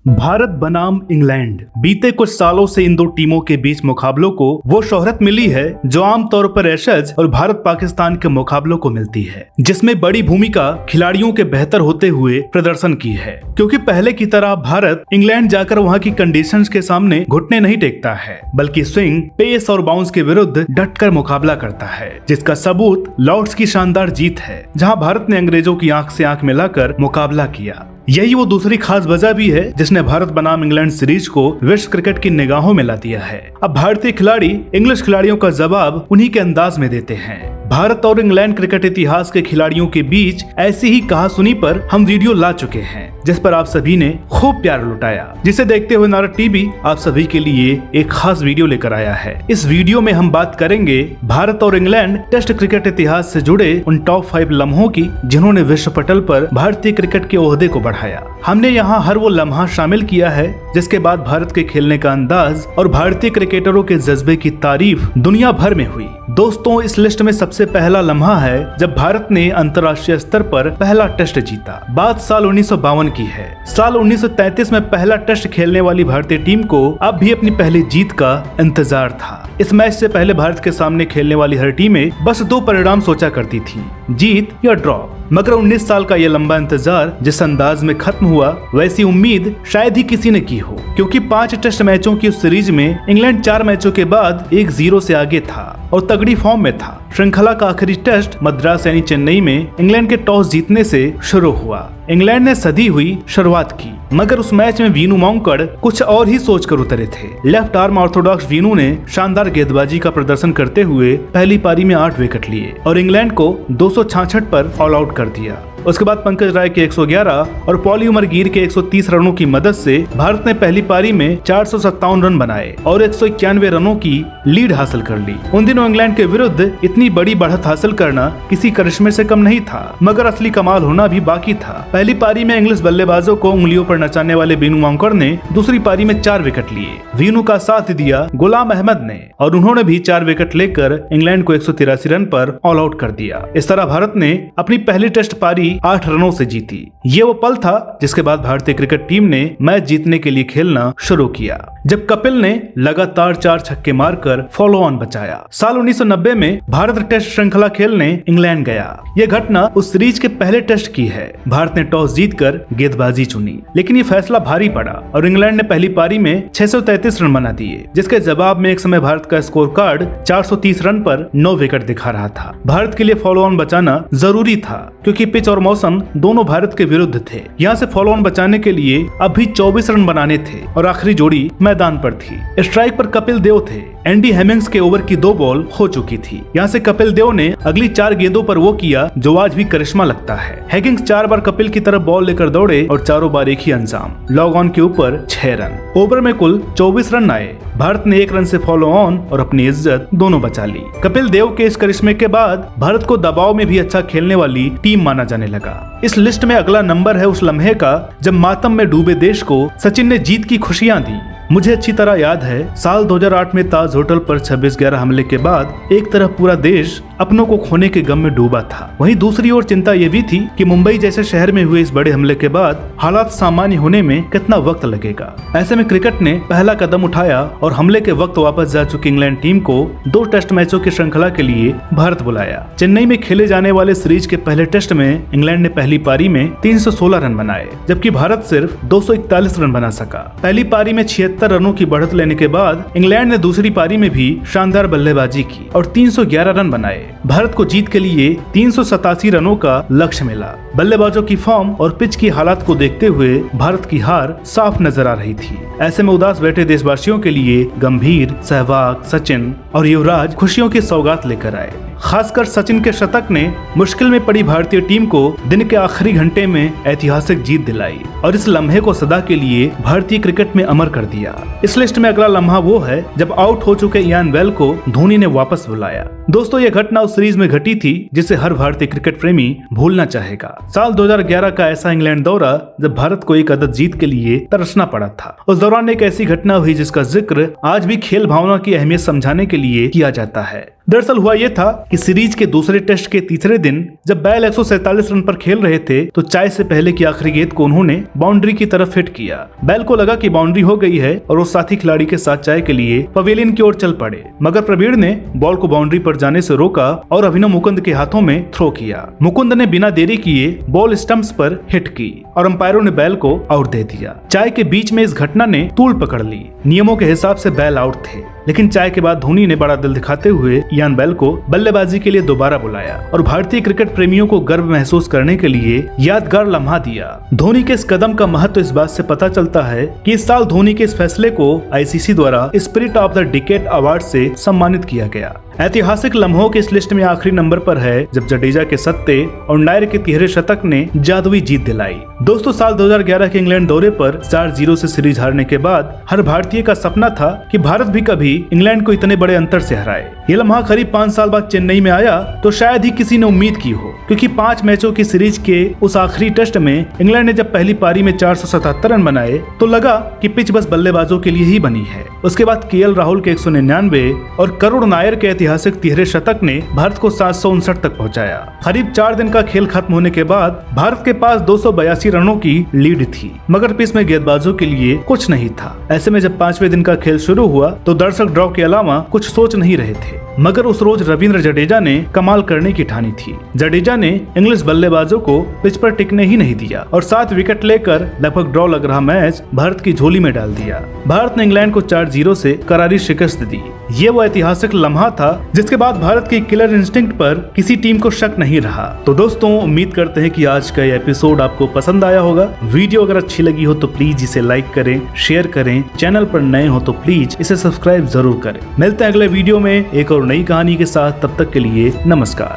भारत बनाम इंग्लैंड। बीते कुछ सालों से इन दो टीमों के बीच मुकाबलों को वो शोहरत मिली है जो आमतौर पर एशेज और भारत पाकिस्तान के मुकाबलों को मिलती है, जिसमें बड़ी भूमिका खिलाड़ियों के बेहतर होते हुए प्रदर्शन की है। क्योंकि पहले की तरह भारत इंग्लैंड जाकर वहां की कंडीशंस के सामने घुटने नहीं टेकता है, बल्कि स्विंग, पेस और बाउंस के विरुद्ध डटकर मुकाबला करता है, जिसका सबूत लॉर्ड्स की शानदार जीत है, जहां भारत ने अंग्रेजों की आंख से आंख मिलाकर मुकाबला किया। यही वो दूसरी खास वजह भी है जिसने भारत बनाम इंग्लैंड सीरीज को विश्व क्रिकेट की निगाहों में ला दिया है। अब भारतीय खिलाड़ी इंग्लिश खिलाड़ियों का जवाब उन्हीं के अंदाज में देते हैं। भारत और इंग्लैंड क्रिकेट इतिहास के खिलाड़ियों के बीच ऐसी ही कहासुनी पर हम वीडियो ला चुके हैं, जिस पर आप सभी ने खूब प्यार लुटाया, जिसे देखते हुए नारद टीवी आप सभी के लिए एक खास वीडियो लेकर आया है। इस वीडियो में हम बात करेंगे भारत और इंग्लैंड टेस्ट क्रिकेट इतिहास से जुड़े उन टॉप 5 लम्हों की जिन्होंने विश्व पटल पर भारतीय क्रिकेट के ओहदे को बढ़ाया। हमने यहाँ हर वो लम्हा शामिल किया है जिसके बाद भारत के खेलने का अंदाज और भारतीय क्रिकेटरों के जज्बे की तारीफ दुनिया भर में हुई। दोस्तों, इस लिस्ट में सबसे पहला लम्हा है जब भारत ने अंतर्राष्ट्रीय स्तर पर पहला टेस्ट जीता। बात साल 1952 की है। साल 1933 में पहला टेस्ट खेलने वाली भारतीय टीम को अब भी अपनी पहली जीत का इंतजार था। इस मैच से पहले भारत के सामने खेलने वाली हर टीमें बस 2 परिणाम सोचा करती थी, जीत या ड्रॉ। मगर 19 साल का यह लंबा इंतजार जिस अंदाज में खत्म हुआ, वैसी उम्मीद शायद ही किसी ने की हो, क्योंकि 5 टेस्ट मैचों की उस सीरीज में इंग्लैंड 4 मैचों के बाद 1-0 से आगे था और तगड़ी फॉर्म में था। श्रृंखला का आखिरी टेस्ट मद्रास यानी चेन्नई में इंग्लैंड के टॉस जीतने से शुरू हुआ। इंग्लैंड ने सधी हुई शुरुआत की, मगर उस मैच में वीनू मांकड़ कुछ और ही सोच कर उतरे थे। लेफ्ट आर्म ऑर्थोडॉक्स वीनू ने शानदार गेंदबाजी का प्रदर्शन करते हुए पहली पारी में 8 विकेट लिए और इंग्लैंड को 266 पर ऑल आउट कर दिया। उसके बाद पंकज राय के 111 और पॉली उमर गिर के 130 रनों की मदद से भारत ने पहली पारी में 457 रन बनाए और 191 रनों की लीड हासिल कर ली। उन दिनों इंग्लैंड के विरुद्ध इतनी बड़ी बढ़त हासिल करना किसी करिश्मे से कम नहीं था, मगर असली कमाल होना भी बाकी था। पहली पारी में इंग्लिश बल्लेबाजों को उंगलियों पर नचाने वाले वीनू मांकड़ ने दूसरी पारी में 4 विकेट लिए। वीनू का साथ दिया गुलाम अहमद ने और उन्होंने भी 4 विकेट लेकर इंग्लैंड को 183 रन पर ऑल आउट कर दिया। इस तरह भारत ने अपनी पहली टेस्ट पारी 8 रनों से जीती। ये वो पल था जिसके बाद भारतीय क्रिकेट टीम ने मैच जीतने के लिए खेलना शुरू किया, जब कपिल ने लगातार 4 छक्के मारकर फॉलो ऑन बचाया। साल 1990 में भारत टेस्ट श्रृंखला खेलने इंग्लैंड गया। यह घटना उस सीरीज के पहले टेस्ट की है। भारत ने टॉस जीतकर गेंदबाजी चुनी, लेकिन ये फैसला भारी पड़ा और इंग्लैंड ने पहली पारी में 633 रन बना दिए, जिसके जवाब में एक समय भारत का स्कोर कार्ड 430 रन पर 9 विकेट दिखा रहा था। भारत के लिए फॉलो ऑन बचाना जरूरी था, क्योंकि पिच और मौसम दोनों भारत के विरुद्ध थे। यहाँ से फॉलो ऑन बचाने के लिए अभी 24 रन बनाने थे और आखिरी जोड़ी मैदान पर थी। स्ट्राइक पर कपिल देव थे। एंडी हेमिंग्स के ओवर की 2 बॉल हो चुकी थी। यहाँ से कपिल देव ने अगली 4 गेंदों पर वो किया जो आज भी करिश्मा लगता है। हेगिंग्स 4 बार कपिल की तरफ बॉल लेकर दौड़े और चारों बार एक ही अंजाम, लॉग ऑन के ऊपर 6 रन। ओवर में कुल 24 रन आए। भारत ने 1 रन से फॉलो ऑन और अपनी इज्जत दोनों बचा ली। कपिल देव के इस करिश्मे के बाद भारत को दबाव में भी अच्छा खेलने वाली टीम माना जाने लगा। इस लिस्ट में अगला नंबर है उस लम्हे का जब मातम में डूबे देश को सचिन ने जीत की खुशियां दी। मुझे अच्छी तरह याद है, साल 2008 में ताज होटल पर 26/11 हमले के बाद एक तरफ पूरा देश अपनों को खोने के गम में डूबा था, वहीं दूसरी ओर चिंता ये भी थी कि मुंबई जैसे शहर में हुए इस बड़े हमले के बाद हालात सामान्य होने में कितना वक्त लगेगा। ऐसे में क्रिकेट ने पहला कदम उठाया और हमले के वक्त वापस जा चुकी इंग्लैंड टीम को 2 टेस्ट मैचों की श्रृंखला के लिए भारत बुलाया। चेन्नई में खेले जाने वाले सीरीज के पहले टेस्ट में इंग्लैंड ने पहली पारी में 316 रन बनाए, जबकि भारत सिर्फ 241 रन बना सका। पहली पारी में 76 रनों की बढ़त लेने के बाद इंग्लैंड ने दूसरी पारी में भी शानदार बल्लेबाजी की और 311 रन बनाए। भारत को जीत के लिए 387 रनों का लक्ष्य मिला। बल्लेबाजों की फॉर्म और पिच की हालात को देखते हुए भारत की हार साफ नजर आ रही थी। ऐसे में उदास बैठे देशवासियों के लिए गंभीर, सहवाग, सचिन और युवराज खुशियों की सौगात लेकर आए। खासकर सचिन के शतक ने मुश्किल में पड़ी भारतीय टीम को दिन के आखिरी घंटे में ऐतिहासिक जीत दिलाई और इस लम्हे को सदा के लिए भारतीय क्रिकेट में अमर कर दिया। इस लिस्ट में अगला लम्हा वो है जब आउट हो चुके इयान बेल को धोनी ने वापस बुलाया। दोस्तों, ये घटना उस सीरीज में घटी थी जिसे हर भारतीय क्रिकेट प्रेमी भूलना चाहेगा। साल 2011 का ऐसा इंग्लैंड दौरा जब भारत को एक अदद जीत के लिए तरसना पड़ा था। उस दौरान एक ऐसी घटना हुई जिसका जिक्र आज भी खेल भावना की अहमियत समझाने के लिए किया जाता है। दरअसल हुआ यह था कि सीरीज के दूसरे टेस्ट के तीसरे दिन जब बैल 147 रन पर खेल रहे थे तो चाय से पहले की आखिरी गेंद को उन्होंने बाउंड्री की तरफ हिट किया। बैल को लगा कि बाउंड्री हो गई है और वो साथी खिलाड़ी के साथ चाय के लिए पवेलियन की ओर चल पड़े, मगर प्रवीण ने बॉल को बाउंड्री पर जाने से रोका और अभिनव मुकुंद के हाथों में थ्रो किया। मुकुंद ने बिना देरी किए बॉल स्टंप्स पर हिट की और अंपायरों ने बैल को आउट दे दिया। चाय के बीच में इस घटना ने तूल पकड़ ली। नियमों के हिसाब से बैल आउट थे, लेकिन चाय के बाद धोनी ने बड़ा दिल दिखाते हुए इयान बेल को बल्लेबाजी के लिए दोबारा बुलाया और भारतीय क्रिकेट प्रेमियों को गर्व महसूस करने के लिए यादगार लम्हा दिया। धोनी के इस कदम का महत्व इस बात से पता चलता है कि इस साल धोनी के इस फैसले को आईसीसी द्वारा spirit of the decade award से सम्मानित किया गया। ऐतिहासिक लम्हों की इस लिस्ट में आखिरी नंबर पर है जब जडेजा के सत्ते और नायर के तिहरे शतक ने जादुई जीत दिलाई। दोस्तों, साल 2011 के इंग्लैंड दौरे पर 4-0 से सीरीज हारने के बाद हर भारतीय का सपना था कि भारत भी कभी इंग्लैंड को इतने बड़े अंतर से हराए। ये लम्हा करीब 5 साल बाद चेन्नई में आया तो शायद ही किसी ने उम्मीद की हो, क्योंकि 5 मैचों की सीरीज के उस आखिरी टेस्ट में इंग्लैंड ने जब पहली पारी में 477 रन बनाए तो लगा कि पिच बस बल्लेबाजों के लिए ही बनी है। उसके बाद केएल राहुल के 199 और करुण नायर के ऐतिहासिक तिहरे शतक ने भारत को 759 तक पहुंचाया। करीब 4 दिन का खेल खत्म होने के बाद भारत के पास 282 रनों की लीड थी, मगर पिच में गेंदबाजों के लिए कुछ नहीं था। ऐसे में जब 5वें दिन का खेल शुरू हुआ तो दर्शक ड्रॉ के अलावा कुछ सोच नहीं रहे थे, मगर उस रोज रविंद्र जडेजा ने कमाल करने की ठानी थी। जडेजा ने इंग्लिश बल्लेबाजों को पिच पर टिकने ही नहीं दिया और 7 विकेट लेकर लगभग ड्रॉ लग रहा मैच भारत की झोली में डाल दिया। भारत ने इंग्लैंड को 4-0 से करारी शिकस्त दी। ये वो ऐतिहासिक लम्हा था जिसके बाद भारत के किलर इंस्टिंक्ट पर किसी टीम को शक नहीं रहा। तो दोस्तों, उम्मीद करते हैं कि आज का ये एपिसोड आपको पसंद आया होगा। वीडियो अगर अच्छी लगी हो तो प्लीज इसे लाइक करें, शेयर करें। चैनल पर नए हो तो प्लीज इसे सब्सक्राइब जरूर करें। मिलते हैं अगले वीडियो में एक और नई कहानी के साथ। तब तक के लिए नमस्कार।